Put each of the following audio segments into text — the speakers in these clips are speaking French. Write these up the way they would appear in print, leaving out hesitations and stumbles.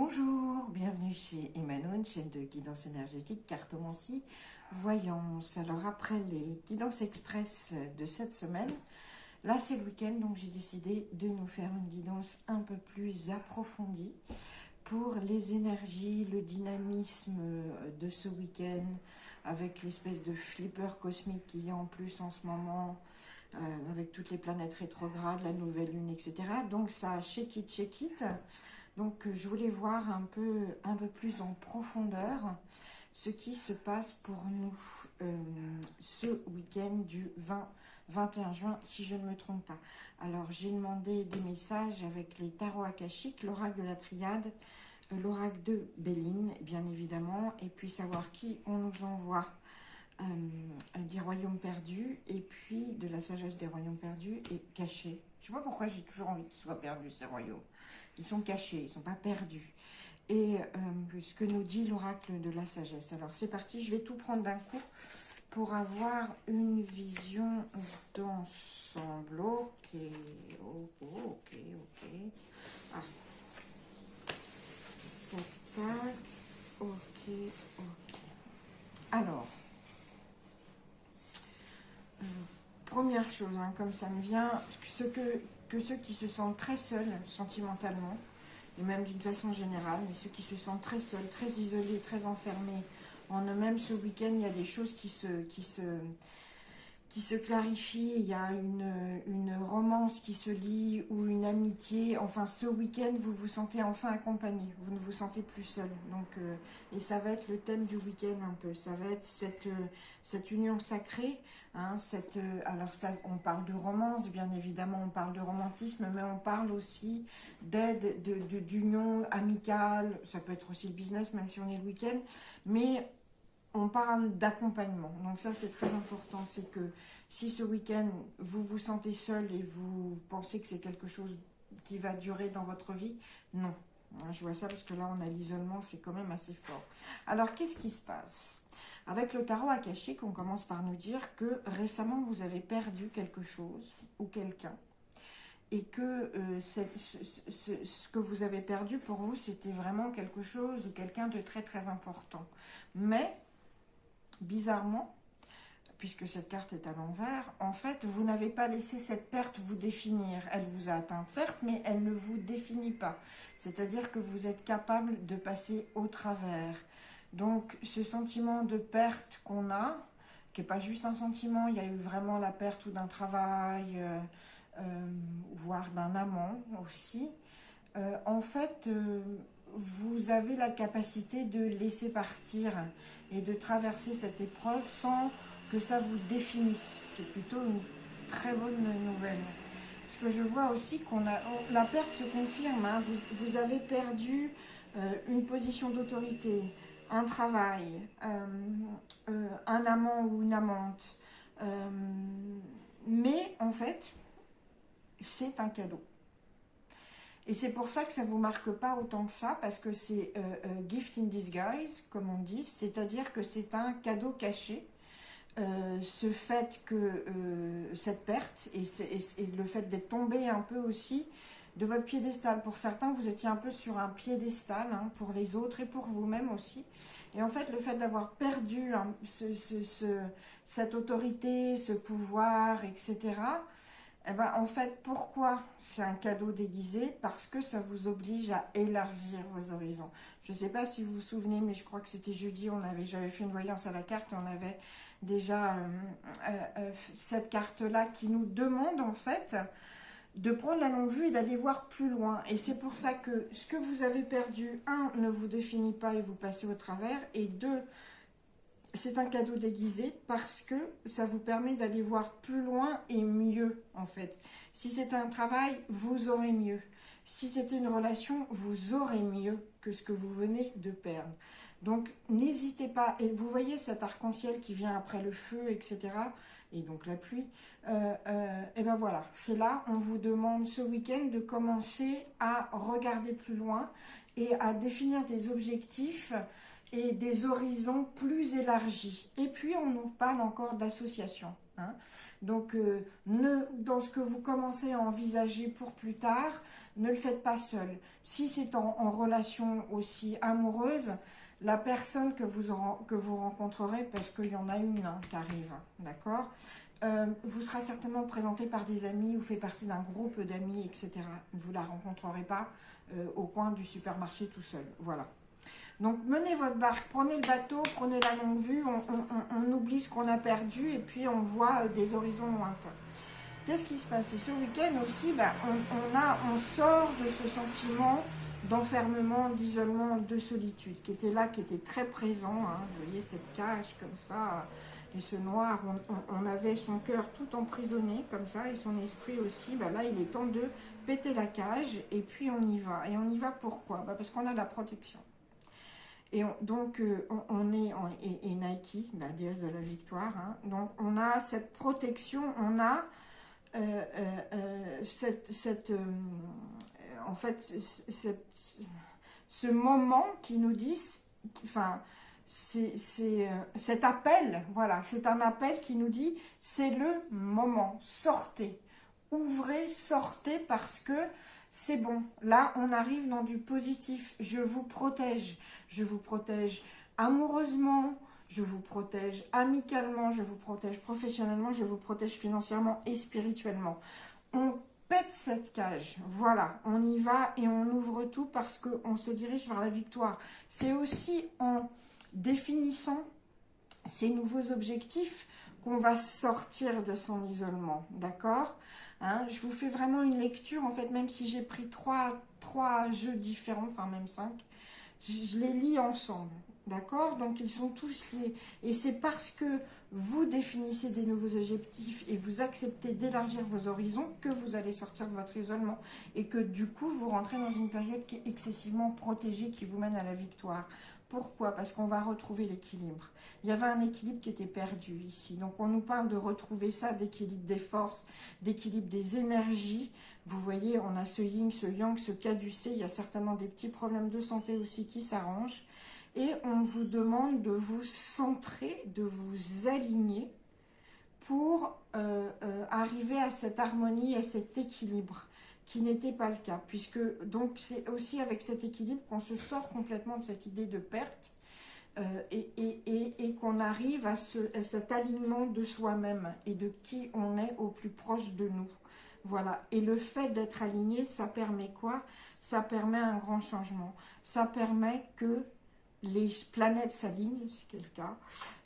Bonjour, bienvenue chez Emmanuel, chaîne de guidance énergétique, cartomancie, voyance. Alors après les guidances express de cette semaine, là c'est le week-end, donc j'ai décidé de nous faire une guidance un peu plus approfondie pour les énergies, le dynamisme de ce week-end, avec l'espèce de flipper cosmique qu'il y a en plus en ce moment, avec toutes les planètes rétrogrades, la nouvelle lune, etc. Donc ça shake it. Donc je voulais voir un peu plus en profondeur ce qui se passe pour nous ce week-end du 20-21 juin, si je ne me trompe pas. Alors j'ai demandé des messages avec les tarots akashiques, l'oracle de la triade, l'oracle de Béline, bien évidemment, et puis savoir qui on nous envoie des royaumes perdus, et puis de la sagesse des royaumes perdus et cachés. Je ne sais pas pourquoi j'ai toujours envie qu'ils soient perdus, ces royaumes. Ils sont cachés, ils ne sont pas perdus. Et ce que nous dit l'oracle de la sagesse. Alors c'est parti, je vais tout prendre d'un coup pour avoir une vision d'ensemble. Ok. Ah. Tac. Ok. Alors, première chose, comme ça me vient, que ceux qui se sentent très seuls sentimentalement, et même d'une façon générale, mais ceux qui se sentent très seuls, très isolés, très enfermés en eux-mêmes, ce week-end, il y a des choses qui se clarifient, il y a une romance qui se lie ou une amitié. Enfin, ce week-end, vous vous sentez enfin accompagné, vous ne vous sentez plus seul. Donc, et ça va être le thème du week-end un peu, ça va être cette union sacrée. Alors ça, on parle de romance, bien évidemment, on parle de romantisme, mais on parle aussi d'aide, d'union amicale. Ça peut être aussi le business, même si on est le week-end, mais on parle d'accompagnement. Donc ça, c'est très important. C'est que si ce week-end, vous vous sentez seul et vous pensez que c'est quelque chose qui va durer dans votre vie, non. Je vois ça parce que là, on a l'isolement, c'est quand même assez fort. Alors, qu'est-ce qui se passe? Avec le tarot akashique, on commence par nous dire que récemment, vous avez perdu quelque chose ou quelqu'un. Et que ce que vous avez perdu, pour vous, c'était vraiment quelque chose ou quelqu'un de très très important. Mais bizarrement, puisque cette carte est à l'envers, en fait, vous n'avez pas laissé cette perte vous définir. Elle vous a atteinte, certes, mais elle ne vous définit pas. C'est-à-dire que vous êtes capable de passer au travers. Donc, ce sentiment de perte qu'on a, qui n'est pas juste un sentiment, il y a eu vraiment la perte ou d'un travail, voire d'un amant aussi. En fait, vous avez la capacité de laisser partir et de traverser cette épreuve sans que ça vous définisse, ce qui est plutôt une très bonne nouvelle. Parce que je vois aussi la perte se confirme, vous avez perdu une position d'autorité, un travail, un amant ou une amante, mais en fait, c'est un cadeau. Et c'est pour ça que ça ne vous marque pas autant que ça, parce que c'est gift in disguise, comme on dit, c'est-à-dire que c'est un cadeau caché. Ce fait que cette perte et le fait d'être tombé un peu aussi de votre piédestal. Pour certains, vous étiez un peu sur un piédestal, pour les autres et pour vous-même aussi. Et en fait, le fait d'avoir perdu cette autorité, ce pouvoir, etc., eh ben, en fait, pourquoi c'est un cadeau déguisé? Parce que ça vous oblige à élargir vos horizons. Je ne sais pas si vous vous souvenez, mais je crois que c'était jeudi, j'avais fait une voyance à la carte et on avait déjà cette carte-là qui nous demande en fait de prendre la longue vue et d'aller voir plus loin. Et c'est pour ça que ce que vous avez perdu, ne vous définit pas et vous passez au travers, et 2, c'est un cadeau déguisé parce que ça vous permet d'aller voir plus loin et mieux en fait. Si c'est un travail, vous aurez mieux. Si c'était une relation, vous aurez mieux que ce que vous venez de perdre. Donc n'hésitez pas, et vous voyez cet arc-en-ciel qui vient après le feu, etc., et donc la pluie, et ben voilà, c'est là, on vous demande ce week-end de commencer à regarder plus loin et à définir des objectifs et des horizons plus élargis. Et puis on nous parle encore d'association. hein. Donc, dans ce que vous commencez à envisager pour plus tard, ne le faites pas seul. Si c'est en relation aussi amoureuse, la personne que vous rencontrerez, parce qu'il y en a une hein, qui arrive, d'accord, vous sera certainement présenté par des amis ou fait partie d'un groupe d'amis, etc. Vous ne la rencontrerez pas au coin du supermarché tout seul. Voilà. Donc, menez votre barque, prenez le bateau, prenez la longue vue, on oublie ce qu'on a perdu et puis on voit des horizons lointains. Qu'est-ce qui se passe? Et ce week-end aussi, bah, on sort de ce sentiment d'enfermement, d'isolement, de solitude, qui était là, qui était très présent. Hein. Vous voyez cette cage comme ça, et ce noir, on avait son cœur tout emprisonné comme ça, et son esprit aussi. Bah, là, il est temps de péter la cage, et puis on y va. Et on y va pourquoi? Bah, parce qu'on a la protection. Et donc, on est, et Nike, la déesse de la victoire, hein, donc on a cette protection, on a en fait, ce moment qui nous dit, enfin, cet appel, voilà, c'est un appel qui nous dit, c'est le moment, sortez, ouvrez, sortez parce que c'est bon. Là, on arrive dans du positif. Je vous protège amoureusement, je vous protège amicalement, je vous protège professionnellement, je vous protège financièrement et spirituellement. On pète cette cage, voilà, on y va et on ouvre tout parce qu'on se dirige vers la victoire. C'est aussi en définissant ces nouveaux objectifs qu'on va sortir de son isolement, d'accord, hein, je vous fais vraiment une lecture, en fait, même si j'ai pris trois jeux différents, enfin même 5, je les lis ensemble, d'accord? Donc ils sont tous liés. Et c'est parce que vous définissez des nouveaux objectifs et vous acceptez d'élargir vos horizons que vous allez sortir de votre isolement. Et que du coup, vous rentrez dans une période qui est excessivement protégée, qui vous mène à la victoire. Pourquoi? Parce qu'on va retrouver l'équilibre. Il y avait un équilibre qui était perdu ici. Donc on nous parle de retrouver ça, d'équilibre des forces, d'équilibre des énergies. Vous voyez, on a ce yin, ce yang, ce caducé. Il y a certainement des petits problèmes de santé aussi qui s'arrangent. Et on vous demande de vous centrer, de vous aligner pour arriver à cette harmonie, à cet équilibre qui n'était pas le cas. Puisque donc c'est aussi avec cet équilibre qu'on se sort complètement de cette idée de perte et qu'on arrive à cet alignement de soi-même et de qui on est au plus proche de nous. Voilà, et le fait d'être aligné, ça permet quoi? Ça permet un grand changement. Ça permet que les planètes s'alignent, c'est le cas,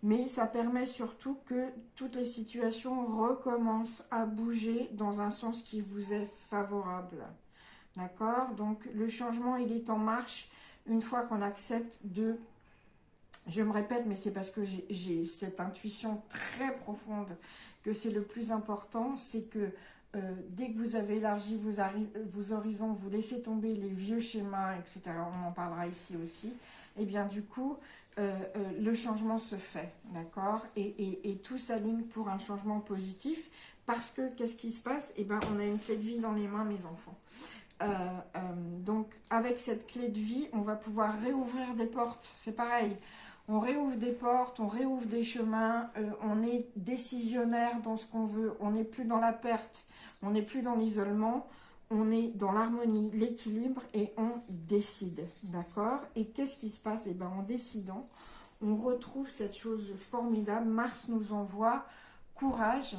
mais ça permet surtout que toutes les situations recommencent à bouger dans un sens qui vous est favorable. D'accord? Donc le changement, il est en marche une fois qu'on accepte de... Je me répète, mais c'est parce que j'ai cette intuition très profonde que c'est le plus important, c'est que dès que vous avez élargi vos horizons, vous laissez tomber les vieux schémas, etc., on en parlera ici aussi, et bien du coup, le changement se fait, d'accord, et tout s'aligne pour un changement positif, parce que, qu'est-ce qui se passe? Eh bien, on a une clé de vie dans les mains, mes enfants. Donc, avec cette clé de vie, on va pouvoir réouvrir des portes, c'est pareil. On réouvre des portes, on réouvre des chemins, on est décisionnaire dans ce qu'on veut, on n'est plus dans la perte, on n'est plus dans l'isolement, on est dans l'harmonie, l'équilibre et on décide, d'accord? Et qu'est-ce qui se passe? Eh bien, en décidant, on retrouve cette chose formidable. Mars nous envoie courage,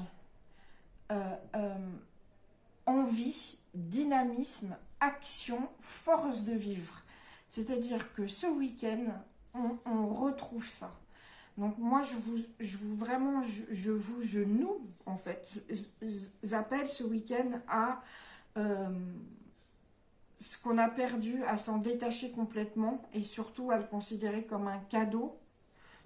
envie, dynamisme, action, force de vivre. C'est-à-dire que ce week-end, on retrouve ça. Donc moi, nous, en fait, j'appelle ce week-end à ce qu'on a perdu, à s'en détacher complètement et surtout à le considérer comme un cadeau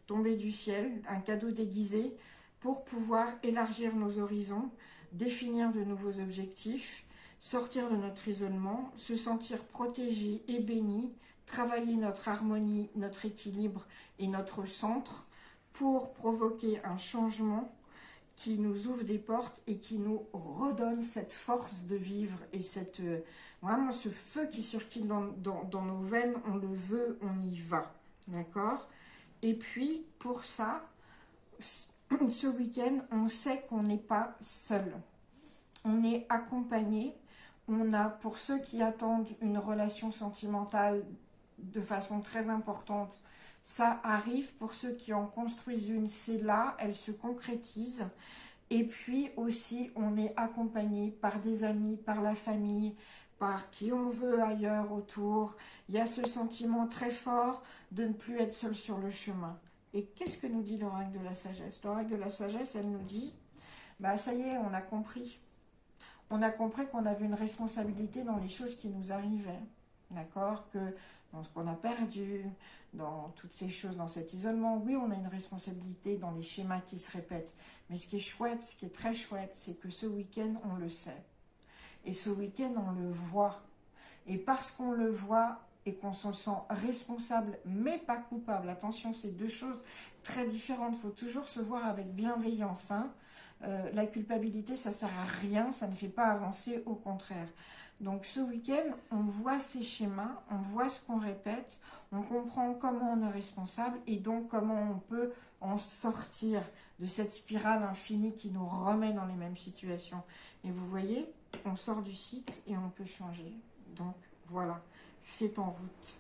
tombé du ciel, un cadeau déguisé pour pouvoir élargir nos horizons, définir de nouveaux objectifs, sortir de notre isolement, se sentir protégé et béni, travailler notre harmonie, notre équilibre et notre centre pour provoquer un changement qui nous ouvre des portes et qui nous redonne cette force de vivre et vraiment ce feu qui circule dans nos veines, on le veut, on y va, d'accord? Et puis pour ça, ce week-end, on sait qu'on n'est pas seul. On est accompagné. On a, pour ceux qui attendent une relation sentimentale de façon très importante, ça arrive. Pour ceux qui en construisent une, c'est là, elle se concrétise. Et puis aussi, on est accompagné par des amis, par la famille, par qui on veut ailleurs autour. Il y a ce sentiment très fort de ne plus être seul sur le chemin. Et qu'est-ce que nous dit l'oracle de la sagesse? L'oracle de la sagesse, elle nous dit, bah ça y est, on a compris. On a compris qu'on avait une responsabilité dans les choses qui nous arrivaient. D'accord? Que dans ce qu'on a perdu, dans toutes ces choses, dans cet isolement, oui, on a une responsabilité dans les schémas qui se répètent. Mais ce qui est chouette, ce qui est très chouette, c'est que ce week-end, on le sait. Et ce week-end, on le voit. Et parce qu'on le voit et qu'on se sent responsable, mais pas coupable, attention, c'est deux choses très différentes. Il faut toujours se voir avec bienveillance. Hein. La culpabilité, ça ne sert à rien, ça ne fait pas avancer, au contraire. Donc ce week-end, on voit ces schémas, on voit ce qu'on répète, on comprend comment on est responsable et donc comment on peut en sortir de cette spirale infinie qui nous remet dans les mêmes situations. Et vous voyez, on sort du cycle et on peut changer. Donc voilà, c'est en route.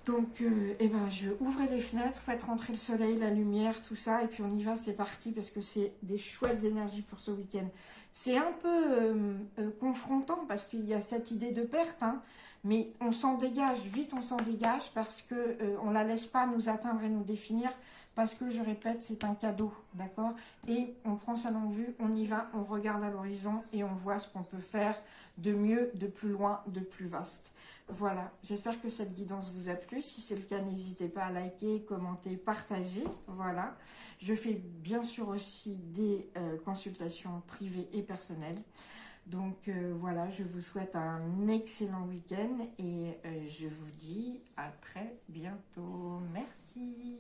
Donc, eh ben, je ouvrez les fenêtres, faites rentrer le soleil, la lumière, tout ça, et puis on y va, c'est parti, parce que c'est des chouettes énergies pour ce week-end. C'est un peu confrontant, parce qu'il y a cette idée de perte, hein, mais on s'en dégage, vite on s'en dégage, parce que on la laisse pas nous atteindre et nous définir, parce que, je répète, c'est un cadeau, d'accord? Et on prend ça dans le vue, on y va, on regarde à l'horizon, et on voit ce qu'on peut faire de mieux, de plus loin, de plus vaste. Voilà, j'espère que cette guidance vous a plu. Si c'est le cas, n'hésitez pas à liker, commenter, partager. Voilà, je fais bien sûr aussi des consultations privées et personnelles. Donc voilà, je vous souhaite un excellent week-end et je vous dis à très bientôt. Merci.